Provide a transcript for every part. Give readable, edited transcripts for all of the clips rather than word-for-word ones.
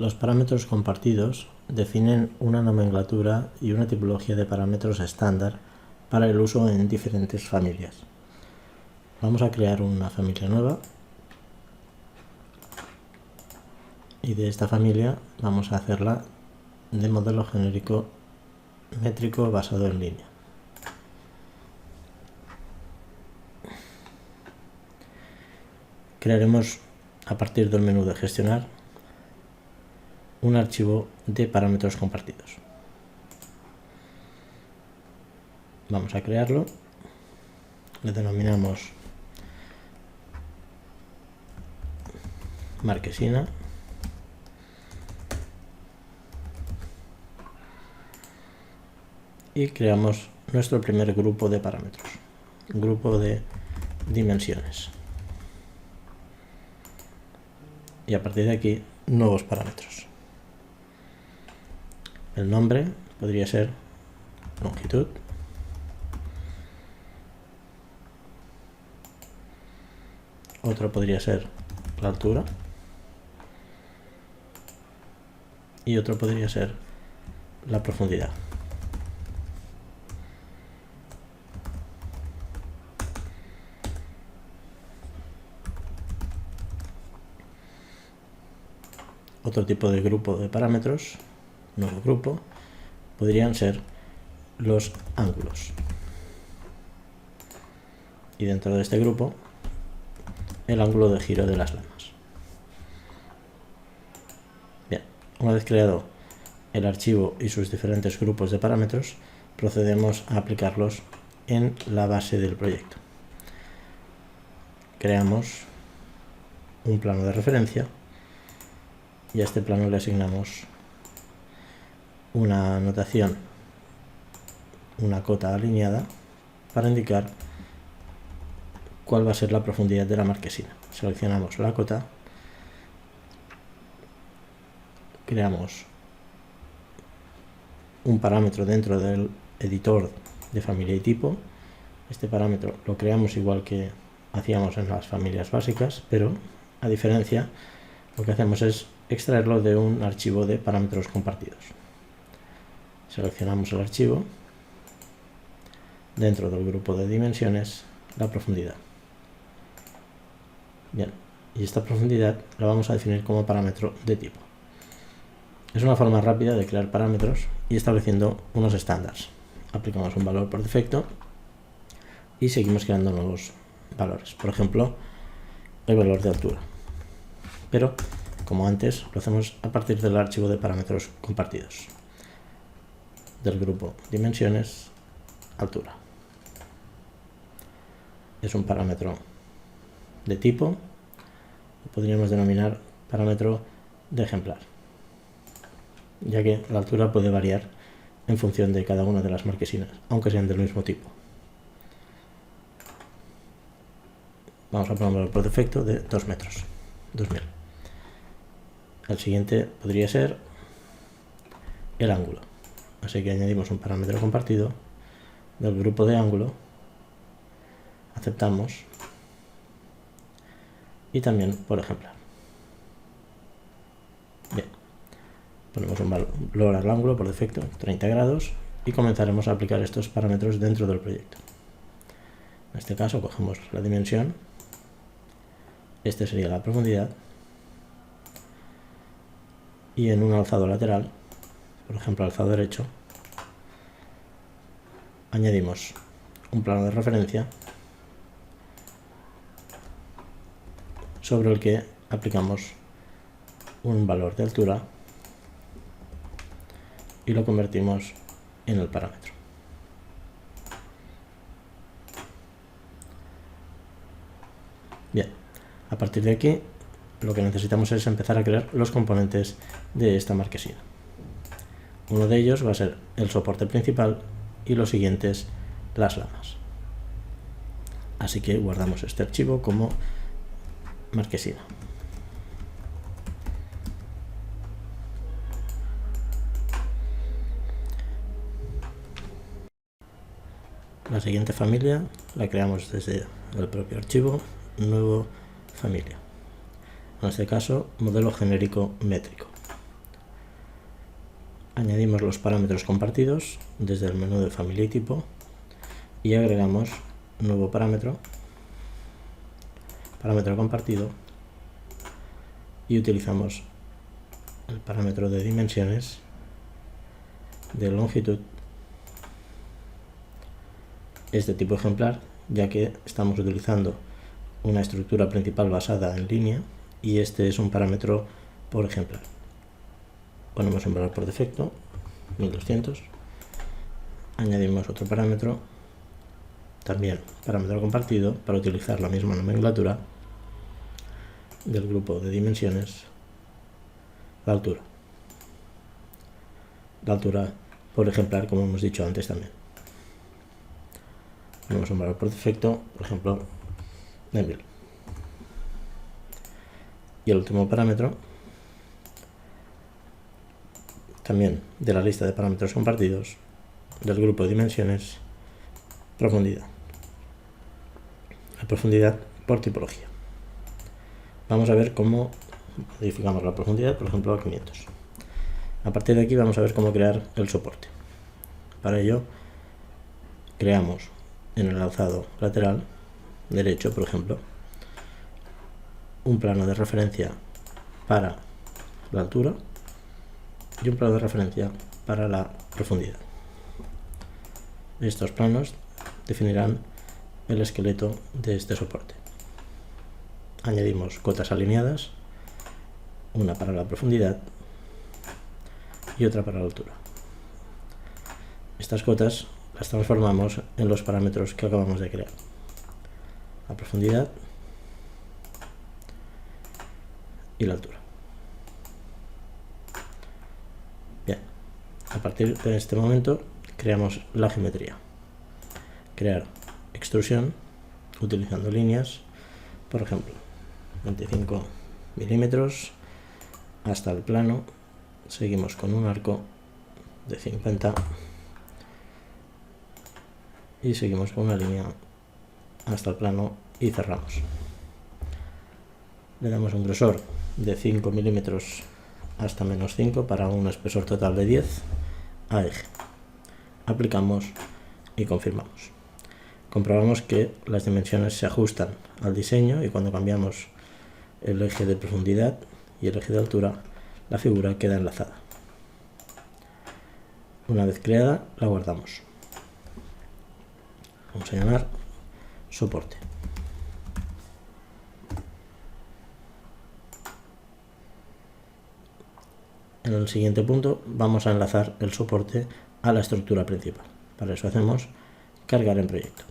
Los parámetros compartidos definen una nomenclatura y una tipología de parámetros estándar para el uso en diferentes familias. Vamos a crear una familia nueva y de esta familia vamos a hacerla de modelo genérico métrico basado en línea. Crearemos a partir del menú de gestionar un archivo de parámetros compartidos. Vamos a crearlo, le denominamos marquesina y creamos nuestro primer grupo de parámetros, grupo de dimensiones, y a partir de aquí nuevos parámetros. El nombre podría ser longitud, otro podría ser la altura y otro podría ser la profundidad. Otro tipo de grupo de parámetros, nuevo grupo, podrían ser los ángulos. Y dentro de este grupo, el ángulo de giro de las lamas. Bien, una vez creado el archivo y sus diferentes grupos de parámetros, procedemos a aplicarlos en la base del proyecto. Creamos un plano de referencia y a este plano le asignamos una notación, una cota alineada, para indicar cuál va a ser la profundidad de la marquesina. Seleccionamos la cota, creamos un parámetro dentro del editor de familia y tipo. Este parámetro lo creamos igual que hacíamos en las familias básicas, pero a diferencia lo que hacemos es extraerlo de un archivo de parámetros compartidos. Seleccionamos el archivo, dentro del grupo de dimensiones, la profundidad. Bien, y esta profundidad la vamos a definir como parámetro de tipo. Es una forma rápida de crear parámetros y estableciendo unos estándares. Aplicamos un valor por defecto y seguimos creando nuevos valores. Por ejemplo, el valor de altura. Pero, como antes, lo hacemos a partir del archivo de parámetros compartidos. Del grupo dimensiones, altura. Es un parámetro de tipo, lo podríamos denominar parámetro de ejemplar, ya que la altura puede variar en función de cada una de las marquesinas, aunque sean del mismo tipo. Vamos a ponerlo por defecto de 2 metros, 2000. El siguiente podría ser el ángulo, así que añadimos un parámetro compartido del grupo de ángulo, aceptamos, y también por ejemplar. Bien, ponemos un valor al ángulo por defecto, 30 grados, y comenzaremos a aplicar estos parámetros dentro del proyecto. En este caso cogemos la dimensión, este sería la profundidad, y en un alzado lateral, por ejemplo alzado derecho, añadimos un plano de referencia sobre el que aplicamos un valor de altura y lo convertimos en el parámetro. Bien, a partir de aquí lo que necesitamos es empezar a crear los componentes de esta marquesina. Uno de ellos va a ser el soporte principal y los siguientes las lamas. Así que guardamos este archivo como marquesina. La siguiente familia la creamos desde el propio archivo, nuevo familia. En este caso, modelo genérico métrico. Añadimos los parámetros compartidos desde el menú de familia y tipo y agregamos un nuevo parámetro compartido, y utilizamos el parámetro de dimensiones de longitud. Es de tipo ejemplar, ya que estamos utilizando una estructura principal basada en línea y este es un parámetro por ejemplar. Ponemos un valor por defecto, 1200. Añadimos otro parámetro, también parámetro compartido, para utilizar la misma nomenclatura del grupo de dimensiones, la altura. La altura por ejemplar, como hemos dicho antes también. Ponemos un valor por defecto, por ejemplo, de 1000. Y el último parámetro, también de la lista de parámetros compartidos, del grupo de dimensiones, profundidad. La profundidad por tipología. Vamos a ver cómo modificamos la profundidad, por ejemplo, a 500. A partir de aquí vamos a ver cómo crear el soporte. Para ello, creamos en el alzado lateral derecho, por ejemplo, un plano de referencia para la altura y un plano de referencia para la profundidad. Estos planos definirán el esqueleto de este soporte. Añadimos cotas alineadas, una para la profundidad y otra para la altura. Estas cotas las transformamos en los parámetros que acabamos de crear: la profundidad y la altura. Bien, a partir de este momento creamos la geometría. Crear extrusión utilizando líneas, por ejemplo, 25 milímetros hasta el plano. Seguimos con un arco de 50 y seguimos con una línea hasta el plano y cerramos. Le damos un grosor de 5 milímetros hasta menos 5 para un espesor total de 10 a eje. Aplicamos y confirmamos. Comprobamos que las dimensiones se ajustan al diseño, y cuando cambiamos el eje de profundidad y el eje de altura, la figura queda enlazada. Una vez creada, la guardamos. Vamos a llamar soporte. En el siguiente punto vamos a enlazar el soporte a la estructura principal. Para eso hacemos cargar en proyecto.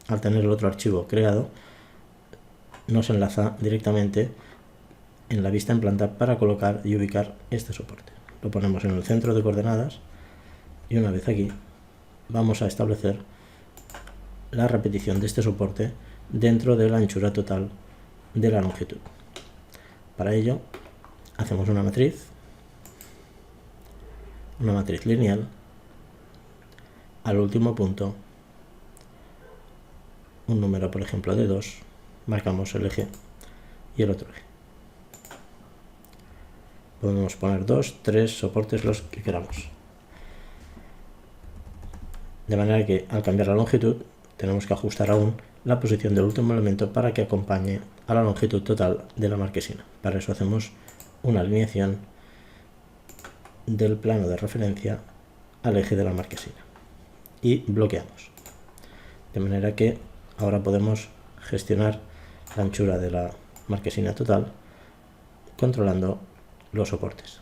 Al tener el otro archivo creado, nos enlaza directamente en la vista en planta para colocar y ubicar este soporte. Lo ponemos en el centro de coordenadas y una vez aquí vamos a establecer la repetición de este soporte dentro de la anchura total de la longitud. Para ello hacemos una matriz lineal. Al último punto, un número, por ejemplo, de 2, marcamos el eje y el otro eje. Podemos poner 2, 3 soportes, los que queramos. De manera que al cambiar la longitud tenemos que ajustar aún la posición del último elemento para que acompañe a la longitud total de la marquesina. Para eso hacemos una alineación del plano de referencia al eje de la marquesina y bloqueamos. De manera que ahora podemos gestionar la anchura de la marquesina total controlando los soportes.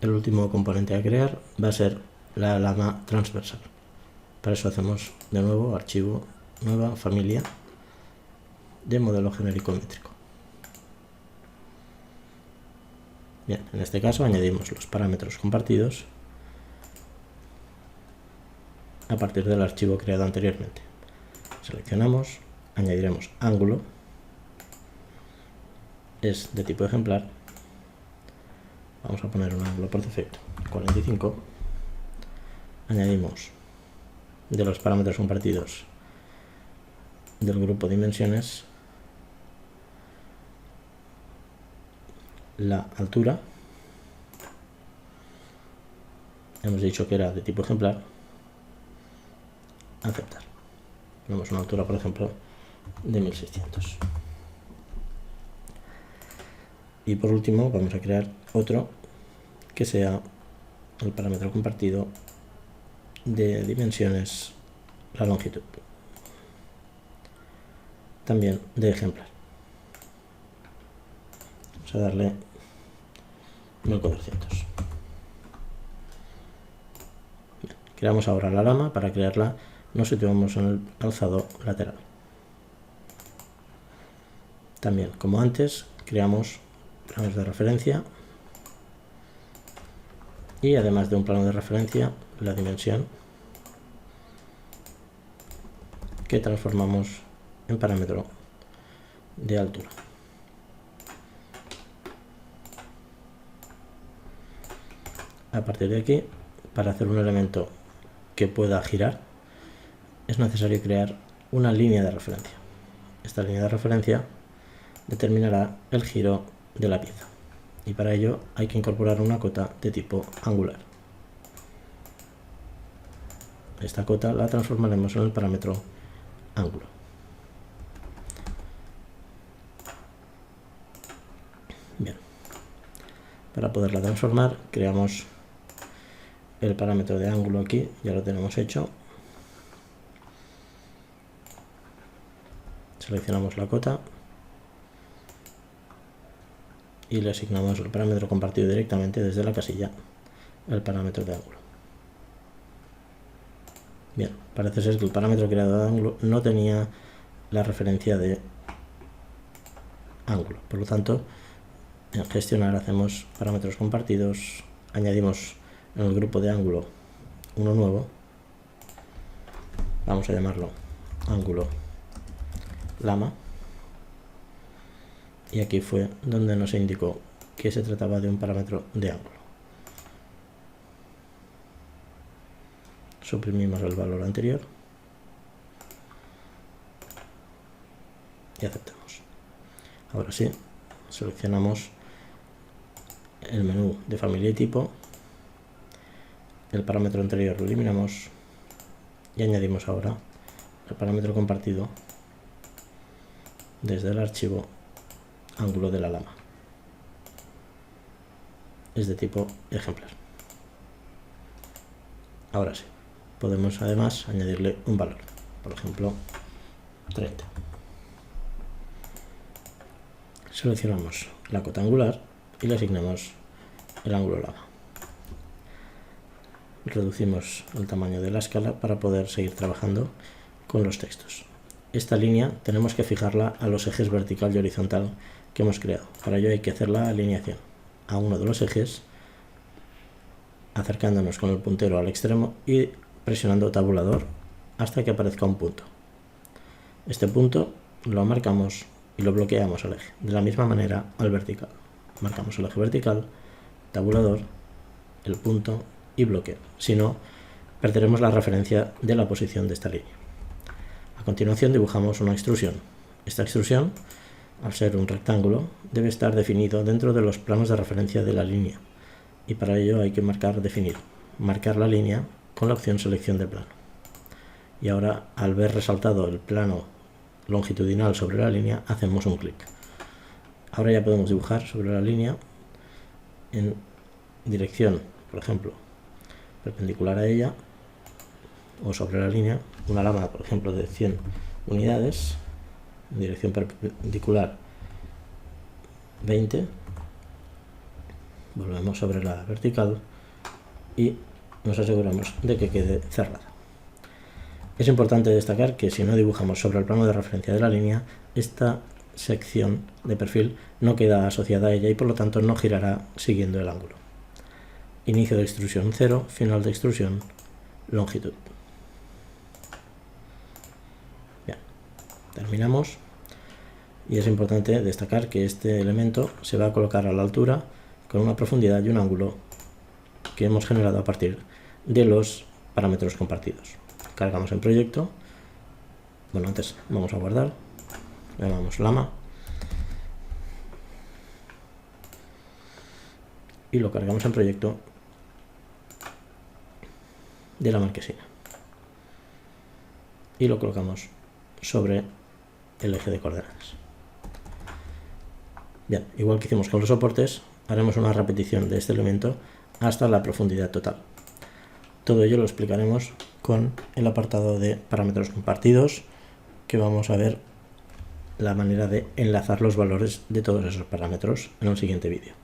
El último componente a crear va a ser la lama transversal. Para eso hacemos de nuevo archivo, nueva familia de modelo genérico métrico. Bien, en este caso añadimos los parámetros compartidos a partir del archivo creado anteriormente. Seleccionamos, añadiremos ángulo, es de tipo ejemplar. Vamos a poner un ángulo por defecto, 45. Añadimos de los parámetros compartidos del grupo dimensiones la altura. Hemos dicho que era de tipo ejemplar. Aceptar. Tenemos una altura, por ejemplo, de 1600. Y por último vamos a crear otro que sea el parámetro compartido de dimensiones, la longitud, también de ejemplar. Vamos a darle 1400. Bien, creamos ahora la lama. Para crearla nos situamos en el alzado lateral. También, como antes, creamos planos de referencia y además de un plano de referencia, la dimensión, que transformamos en parámetro de altura. A partir de aquí, para hacer un elemento que pueda girar, es necesario crear una línea de referencia. Esta línea de referencia determinará el giro de la pieza, y para ello hay que incorporar una cota de tipo angular. Esta cota la transformaremos en el parámetro ángulo. Bien, para poderla transformar creamos el parámetro de ángulo aquí, ya lo tenemos hecho. Seleccionamos la cota y le asignamos el parámetro compartido directamente desde la casilla, el parámetro de ángulo. Bien, parece ser que el parámetro creado de ángulo no tenía la referencia de ángulo, por lo tanto en gestionar hacemos parámetros compartidos, añadimos en el grupo de ángulo uno nuevo, vamos a llamarlo ángulo lama, y aquí fue donde nos indicó que se trataba de un parámetro de ángulo. Suprimimos el valor anterior y aceptamos. Ahora sí, seleccionamos el menú de familia y tipo, el parámetro anterior lo eliminamos y añadimos ahora el parámetro compartido desde el archivo ángulo de la lama. Es de tipo ejemplar. Ahora sí, podemos además añadirle un valor, por ejemplo 30. Seleccionamos la cota angular y le asignamos el ángulo lama. Reducimos el tamaño de la escala para poder seguir trabajando con los textos. Esta línea tenemos que fijarla a los ejes vertical y horizontal que hemos creado. Para ello hay que hacer la alineación a uno de los ejes, acercándonos con el puntero al extremo y presionando tabulador hasta que aparezca un punto. Este punto lo marcamos y lo bloqueamos al eje. De la misma manera al vertical. Marcamos el eje vertical, tabulador, el punto y bloqueo. Si no, perderemos la referencia de la posición de esta línea. A continuación dibujamos una extrusión. Esta extrusión, al ser un rectángulo, debe estar definido dentro de los planos de referencia de la línea, y para ello hay que marcar la línea con la opción selección de plano. Y ahora, al ver resaltado el plano longitudinal sobre la línea, hacemos un clic. Ahora ya podemos dibujar sobre la línea en dirección, por ejemplo, perpendicular a ella, o sobre la línea, una lama, por ejemplo, de 100 unidades, en dirección perpendicular 20, volvemos sobre la vertical y nos aseguramos de que quede cerrada. Es importante destacar que si no dibujamos sobre el plano de referencia de la línea, esta sección de perfil no queda asociada a ella y por lo tanto no girará siguiendo el ángulo. Inicio de extrusión 0, final de extrusión, longitud. Bien, terminamos. Y es importante destacar que este elemento se va a colocar a la altura con una profundidad y un ángulo que hemos generado a partir de los parámetros compartidos. Cargamos el proyecto. Bueno, antes vamos a guardar. Le llamamos lama. y lo cargamos en proyecto de la marquesina y lo colocamos sobre el eje de coordenadas. Bien, igual que hicimos con los soportes, haremos una repetición de este elemento hasta la profundidad total. Todo ello lo explicaremos con el apartado de parámetros compartidos, que vamos a ver la manera de enlazar los valores de todos esos parámetros en un siguiente vídeo.